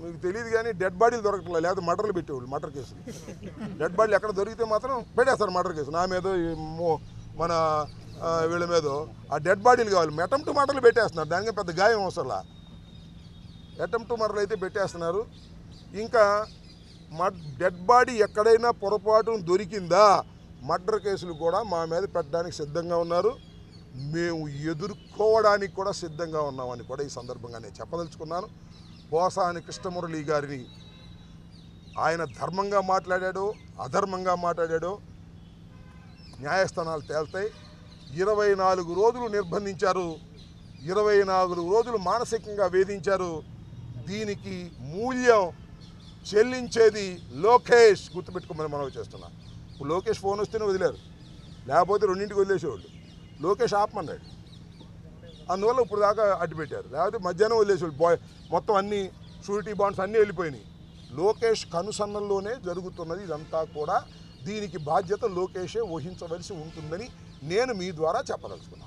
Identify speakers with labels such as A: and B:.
A: మీకు తెలియదు కానీ డెడ్ బాడీలు దొరకట్లేదు, లేకపోతే మర్డర్లు పెట్టేవాళ్ళు, మర్డర్ కేసులు. డెడ్ బాడీలు ఎక్కడ దొరికితే మాత్రం పెట్టేస్తారు మర్డర్ కేసు. నా మీద మన వీళ్ళ మీద ఆ డెడ్ బాడీలు కావాలి, అటెంప్ట్ టు మర్డర్లు పెట్టేస్తున్నారు. దానికి పెద్ద గాయం అవసరంలా, అటెంప్ట్ టు మర్డర్లు అయితే పెట్టేస్తున్నారు. ఇంకా డెడ్ బాడీ ఎక్కడైనా పొరపాటు దొరికిందా మర్డర్ కేసులు కూడా మా మీద పెట్టడానికి సిద్ధంగా ఉన్నారు. మేము ఎదుర్కోవడానికి కూడా సిద్ధంగా ఉన్నామని కూడా ఈ సందర్భంగా నేను చెప్పదలుచుకున్నాను. పోసాని కృష్ణమురళి గారిని ఆయన ధర్మంగా మాట్లాడాడో అధర్మంగా మాట్లాడాడో న్యాయస్థానాలు తేల్తాయి. 24 రోజులు నిర్బంధించారు, 24 రోజులు మానసికంగా వేధించారు. దీనికి మూల్యం చెల్లించేది లోకేష్, గుర్తుపెట్టుకోమని మనవి చేస్తున్నాం. ఇప్పుడు లోకేష్ ఫోన్ వస్తేనే వదిలేరు, లేకపోతే 2ంటికి వదిలేసేవాళ్ళు. లోకేష్ ఆపమన్నాడు, అందువల్ల ఇప్పుడు దాకా అడ్డుపెట్టారు. లేకపోతే మధ్యాహ్నం వదిలేసేవాళ్ళు. మొత్తం అన్ని షూరిటీ బాండ్స్ అన్నీ వెళ్ళిపోయినాయి. లోకేష్ కనుసన్నల్లోనే జరుగుతున్నది ఇదంతా కూడా. దీనికి బాధ్యత లోకేషే వహించవలసి ఉంటుందని నేను మీ ద్వారా చెప్పదలుచుకున్నాను.